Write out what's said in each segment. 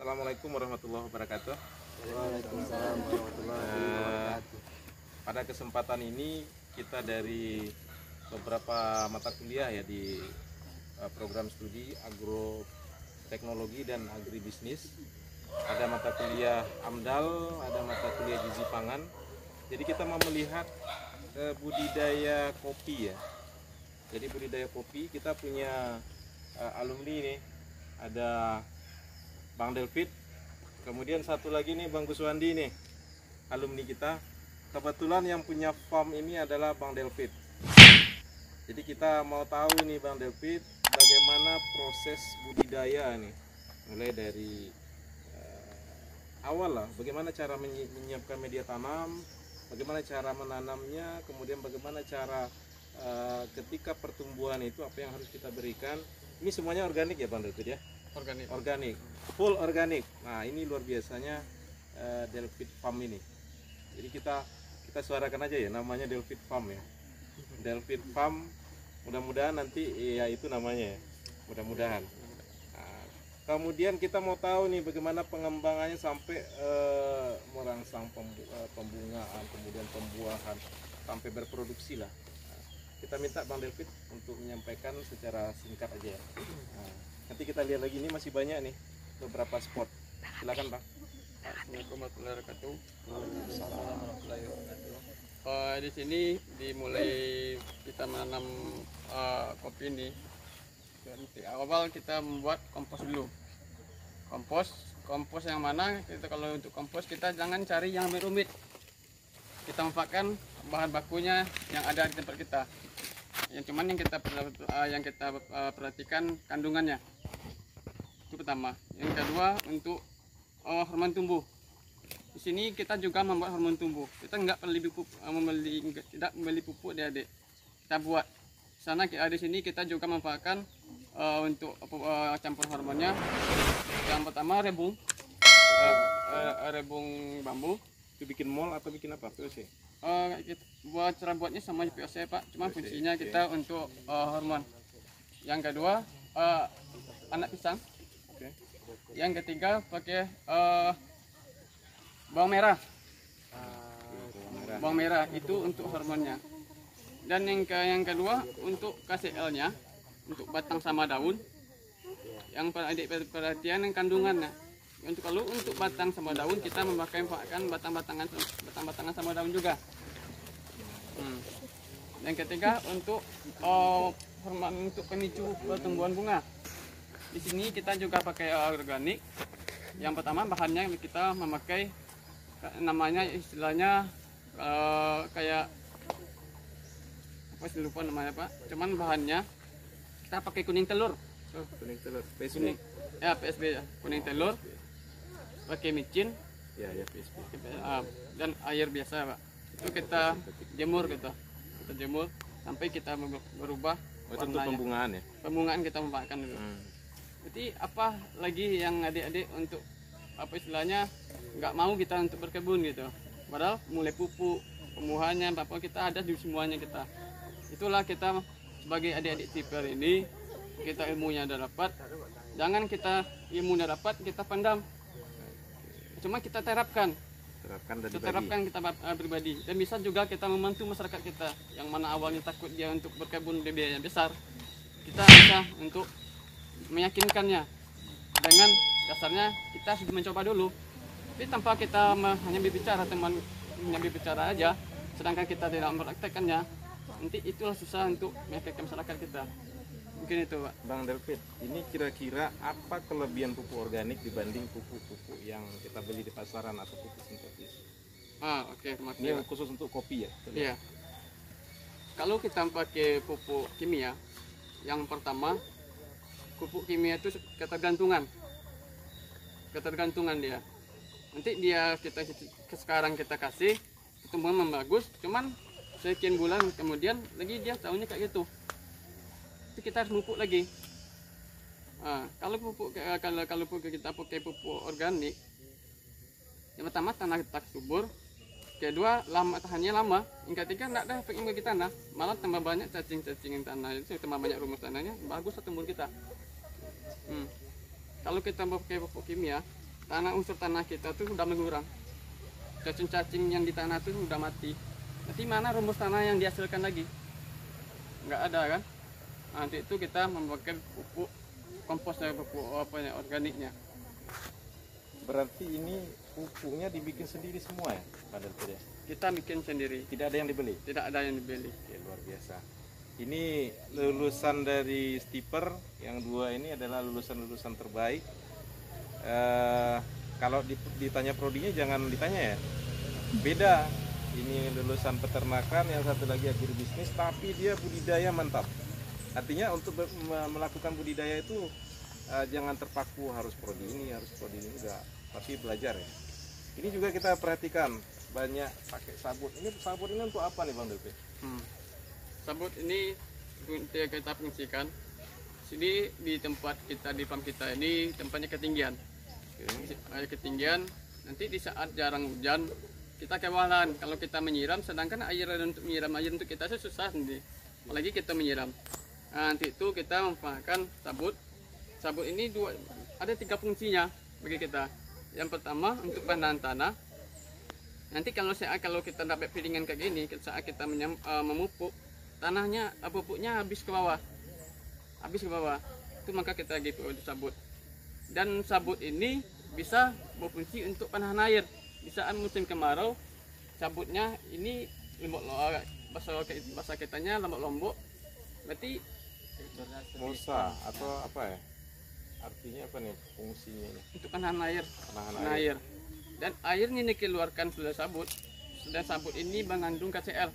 Assalamualaikum warahmatullahi wabarakatuh. Waalaikumsalam warahmatullahi wabarakatuh. Pada kesempatan ini kita dari beberapa mata kuliah ya di program studi agroteknologi dan agribisnis. Ada mata kuliah AMDAL, ada mata kuliah gizi pangan. Jadi kita mau melihat budidaya kopi ya. Jadi budidaya kopi kita punya alumni nih. Ada Bang Delfit, kemudian satu lagi nih Bang Guswandi nih, alumni kita. Kebetulan yang punya farm ini adalah Bang Delfit. Jadi kita mau tahu nih Bang Delfit, bagaimana proses budidaya nih, mulai dari awal lah, bagaimana cara menyiapkan media tanam, bagaimana cara menanamnya, kemudian bagaimana cara ketika pertumbuhan itu apa yang harus kita berikan. Ini semuanya organik ya Bang Delfit ya? Organik, full organik. Nah ini luar biasanya Delfit Farm ini. Jadi kita suarakan aja ya, namanya Delfit Farm ya. Delfit Farm, mudah-mudahan nanti ya itu namanya ya, mudah-mudahan. Nah, kemudian kita mau tahu nih bagaimana pengembangannya sampai merangsang pembungaan, kemudian pembuahan sampai berproduksi lah. Nah, kita minta Bang Delfit untuk menyampaikan secara singkat aja ya. Nah, nanti kita lihat lagi, ini masih banyak nih beberapa spot. Silakan Bang. Assalamualaikum warahmatullahi wabarakatuh. Di sini dimulai kita menanam kopi ini. Di awal kita membuat kompos dulu. Kompos yang mana? Kalau untuk kompos kita jangan cari yang rumit. Kita manfaatkan bahan bakunya yang ada di tempat kita. Yang kita perhatikan kandungannya. Itu pertama. Yang kedua untuk hormon tumbuh. Di sini kita juga membuat hormon tumbuh. Kita tidak membeli pupuk adik. Kita buat. Sana di sini kita juga manfaatkan untuk campur hormonnya. Yang pertama rebung bambu. Itu bikin mol atau bikin apa? POC? Cara buatnya sama POC Pak. Cuma fungsinya kita untuk hormon. Yang kedua anak pisang. Yang ketiga pakai bawang merah. Bawang merah itu untuk hormonnya. Dan yang kedua untuk KCL-nya, untuk batang sama daun. Yang adik perhatian yang kandungannya. Untuk batang sama daun kita memanfaatkan batang-batangan sama daun juga. Yang ketiga untuk hormon untuk pemicu pertumbuhan bunga. Di sini kita juga pakai organik. Yang pertama bahannya kita memakai namanya istilahnya kayak apa sih lupa namanya Pak. Cuman bahannya kita pakai kuning telur. Kuning telur. PSB. Ya PSB ya. Kuning telur. Pakai micin. Ya PSB. Dan air biasa Pak. Itu kita jemur kita jemur sampai kita berubah warnanya. Untuk pembungaan ya. Pembungaan kita manfaatkan dulu. Jadi apa lagi yang adik-adik untuk apa istilahnya nggak mau kita untuk berkebun gitu. Padahal mulai pupuk, pembuahannya, apa kita ada di semuanya kita. Itulah kita sebagai adik-adik tipper ini, kita ilmunya udah dapat. Jangan kita ilmunya dapat kita pendam. Cuma kita terapkan kita pribadi. Dan bisa juga kita membantu masyarakat kita yang mana awalnya takut dia untuk berkebun biayanya besar. Kita bisa untuk meyakinkannya dengan dasarnya kita sudah mencoba dulu, tapi tanpa kita hanya berbicara aja, sedangkan kita tidak mempraktekkannya, nanti itulah susah untuk meyakinkan masyarakat kita. Mungkin itu Pak. Bang Delfit, ini kira-kira apa kelebihan pupuk organik dibanding pupuk-pupuk yang kita beli di pasaran atau pupuk sintetis? Oke. Ini khusus untuk kopi ya? Iya. Kalau kita pakai pupuk kimia, yang pertama pupuk kimia itu ketergantungan dia. Nanti sekarang kita kasih pertumbuhan membagus, cuman sekian bulan kemudian lagi dia tahunnya kayak gitu. Itu kita harus pupuk lagi. Kalau kita pakai pupuk organik, yang pertama tanah kita subur, kedua tahannya lama, yang ketiga tidak ada efek bagi tanah, malah tambah banyak cacing-cacing tanah itu, tambah banyak rumus tanahnya, bagus tumbuh kita. Kalau kita pakai pupuk kimia, unsur tanah kita tuh udah mengurang. Cacing-cacing yang di tanah tuh udah mati. Nanti mana rumus tanah yang dihasilkan lagi? Nggak ada kan? Nanti itu kita memakai pupuk komposnya, pupuk organiknya. Berarti ini pupuknya dibikin sendiri semua ya, Pak Delpit ya? Kita bikin sendiri, Tidak ada yang dibeli? tidak ada yang dibeli. Oke, luar biasa. Ini lulusan dari Stiper, yang dua ini adalah lulusan-lulusan terbaik. Kalau ditanya prodinya jangan ditanya ya, beda. Ini lulusan peternakan, yang satu lagi agribisnis, tapi dia budidaya mantap. Artinya untuk melakukan budidaya itu jangan terpaku harus prodi ini enggak, tapi belajar ya. Ini juga kita perhatikan banyak pakai sabut. Ini sabut ini untuk apa nih Bang Delpit? Sabut ini untuk kita fungsikan. Sini di tempat kita, di farm kita ini tempatnya ketinggian. Air ketinggian, nanti di saat jarang hujan kita kewalahan kalau kita menyiram, sedangkan air untuk menyiram air untuk kita susah sendiri, apalagi kita menyiram. Nah, nanti itu kita memanfaatkan sabut. Sabut ini ada 3 fungsinya bagi kita. Yang pertama untuk penahan tanah. Nanti kalau kita dapat piringan kayak gini, saat kita memupuk tanahnya, pupuknya habis ke bawah, itu maka kita gitu untuk sabut. Dan sabut ini bisa berfungsi untuk penahan air. Di saat musim kemarau, sabutnya ini bahasa kitanya lombok. Berarti Mosa atau apa ya? Artinya apa nih fungsinya ini? untuk penahan air. Penahan air. Dan airnya ini dikeluarkan sudah sabut. Dan sabut ini mengandung KCl.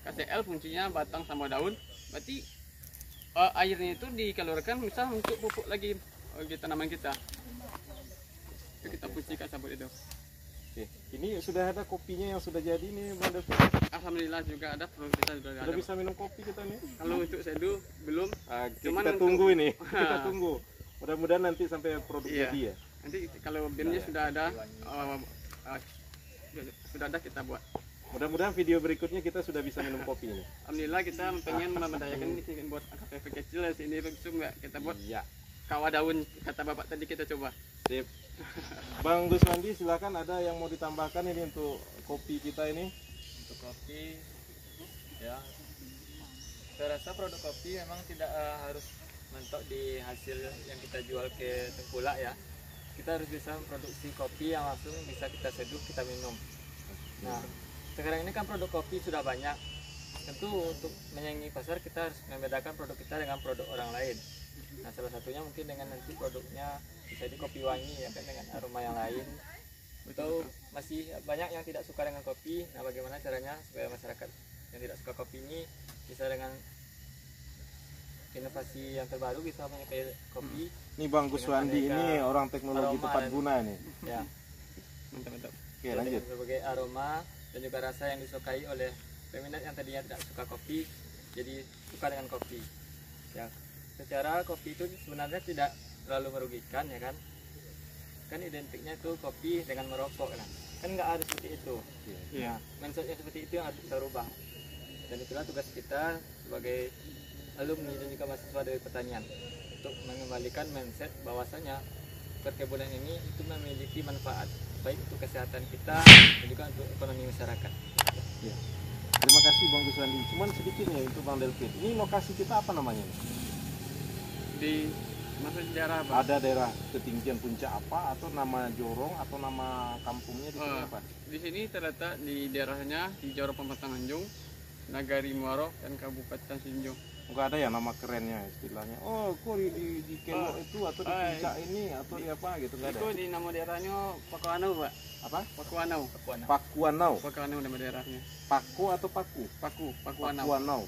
KCl fungsinya batang sama daun. Berarti airnya itu dikeluarkan misal untuk pupuk lagi tanaman kita. Itu kita fungsikan sabut itu. Oke. Ini sudah ada kopinya yang sudah jadi nih Bang Delpit. Alhamdulillah juga ada, produk kita sudah ada. Sudah bisa minum kopi kita nih. Kalau untuk seduh belum. Cuman kita tunggu ini. Kita tunggu. Mudah-mudahan nanti sampai produk jadi ya. Nanti kalau BIM-nya sudah ada, kita buat. Mudah-mudahan video berikutnya kita sudah bisa minum kopi ini. Alhamdulillah kita pengen memberdayakan ini buat KPP kecil di sini, begitu nggak kita buat Iya. kawah daun kata bapak tadi, kita coba. Sip. Bang Guswandi, silakan, ada yang mau ditambahkan ini untuk kopi kita ini? Untuk kopi ya, saya rasa produk kopi memang tidak harus mentok di hasil yang kita jual ke tengkulak ya. Kita harus bisa memproduksi kopi yang langsung bisa kita seduh, kita minum. Nah, sekarang ini kan produk kopi sudah banyak. Tentu untuk menyaingi pasar kita harus membedakan produk kita dengan produk orang lain. Nah, salah satunya mungkin dengan nanti produknya bisa di kopi wangi ya kan, dengan aroma yang lain. Atau masih banyak yang tidak suka dengan kopi. Nah, bagaimana caranya supaya masyarakat yang tidak suka kopi ini bisa dengan inovasi yang terbaru bisa menyukai kopi. Ini Bang Guswandi ini orang teknologi tepat guna nih. Ya. Mantap. Oke, lanjut. Berbagai aroma dan juga rasa yang disukai oleh peminat yang tadinya tidak suka kopi jadi suka dengan kopi. Ya. Secara kopi itu sebenarnya tidak terlalu merugikan ya kan. Kan identiknya itu kopi dengan merokok kan nggak harus seperti itu. Iya. Mindsetnya seperti itu yang harus kita rubah. Dan itulah tugas kita sebagai alumni dan juga mahasiswa dari pertanian untuk mengembalikan mindset bahwasanya perkebunan ini itu memiliki manfaat baik untuk kesehatan kita dan juga untuk ekonomi masyarakat. Ya. Terima kasih Bang Guswandi. Cuman sedikit nih untuk Bang Delpit. Ini lokasi kita apa namanya? Di masa sejarah Pak. Ada daerah ketinggian puncak apa, atau nama jorong atau nama kampungnya di sini apa? Di sini terletak di daerahnya di Jorong Pematang Anjung, Nagari Muaro dan Kabupaten Sinjung. Enggak ada ya nama kerennya istilahnya. Oh, kok di Kelok itu atau di puncak ini atau di apa gitu, enggak ada. Itu di nama daerahnya Pakuanau Pak. Apa? Pakuanau. Pakuanau. Pakuanau nama daerahnya. Paku atau Paku? Pakuanau. Pakuanau.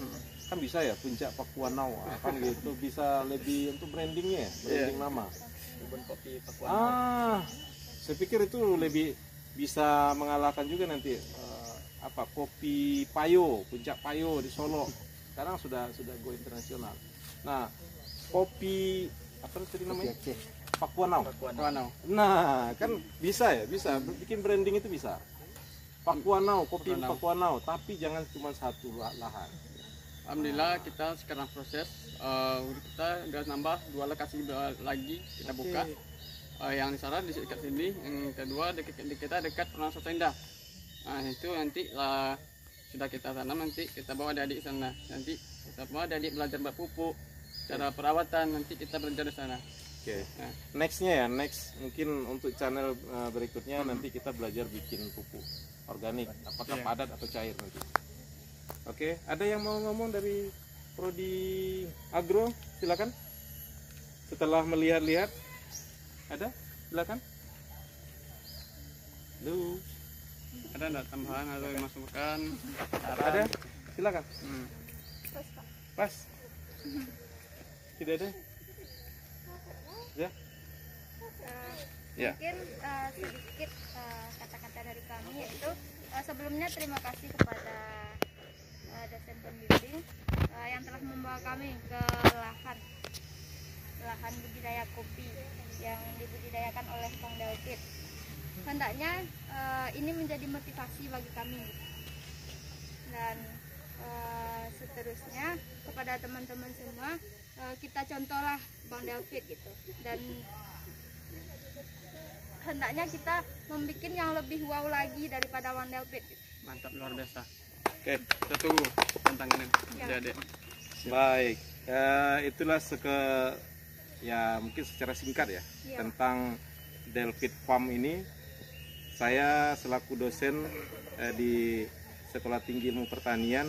Kan bisa ya puncak Pakuanau, kan gitu, bisa lebih untuk brandingnya ya, branding nama. Kebun kopi Pakuanau. Saya pikir itu lebih bisa mengalahkan juga nanti kopi Payo, puncak Payo di Solo. Sekarang sudah go internasional. Nah, kopi apa tadi namanya? Pakuanau. Nah, kan bisa ya, bisa bikin branding itu bisa. Pakuanau, kopi Pakuanau, tapi jangan cuma satu lahan. Alhamdulillah kita sekarang proses kita udah nambah 2 lokasi lagi kita buka. yang di sana di dekat sini, yang kedua kita dekat Perumnas Soto Indah. Nah itu nanti sudah kita tanam, nanti kita bawa adik-adik sana, nanti kita bawa adik belajar buat pupuk, cara perawatan, nanti kita belajar di sana. Oke. Nah. Nextnya ya, next mungkin untuk channel berikutnya nanti kita belajar bikin pupuk organik, apakah padat atau cair nanti. Oke, ada yang mau ngomong dari Prodi Agro? Silakan. Setelah melihat-lihat, ada? Silakan. Lu Ada enggak tambahan atau masukan? ada? Silakan. Pas. Tidak ada? Ya. Ya. Mungkin sedikit kata-kata dari kami, yaitu sebelumnya terima kasih kepada dosen pembimbing yang telah membawa kami ke lahan budidaya kopi yang dibudidayakan oleh Bang David. Hendaknya ini menjadi motivasi bagi kami, dan seterusnya kepada teman-teman semua, kita contohlah Bang David gitu, dan hendaknya kita membuat yang lebih wow lagi daripada Bang David gitu. Mantap, luar biasa. Oke. Kita tunggu tantangannya adik-adik. Baik, itulah ya mungkin secara singkat ya, Iya. tentang Delfit Farm ini. Saya selaku dosen di Sekolah Tinggi Ilmu Pertanian,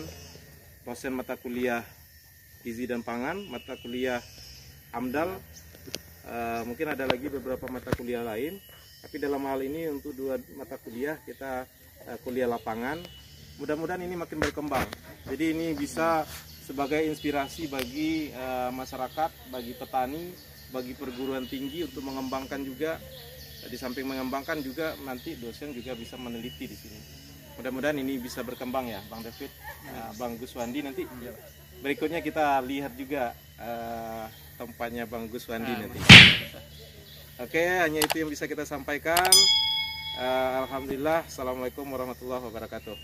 dosen mata kuliah Gizi dan Pangan, mata kuliah AMDAL, mungkin ada lagi beberapa mata kuliah lain, tapi dalam hal ini untuk 2 mata kuliah kita kuliah lapangan. Mudah-mudahan ini makin berkembang, jadi ini bisa sebagai inspirasi bagi masyarakat, bagi petani, bagi perguruan tinggi untuk mengembangkan juga. Di samping mengembangkan juga nanti dosen juga bisa meneliti di sini. Mudah-mudahan ini bisa berkembang ya, Bang David, Bang Guswandi. Nanti berikutnya kita lihat juga tempatnya Bang Guswandi nanti. Oke, hanya itu yang bisa kita sampaikan. Alhamdulillah. Assalamualaikum warahmatullahi wabarakatuh.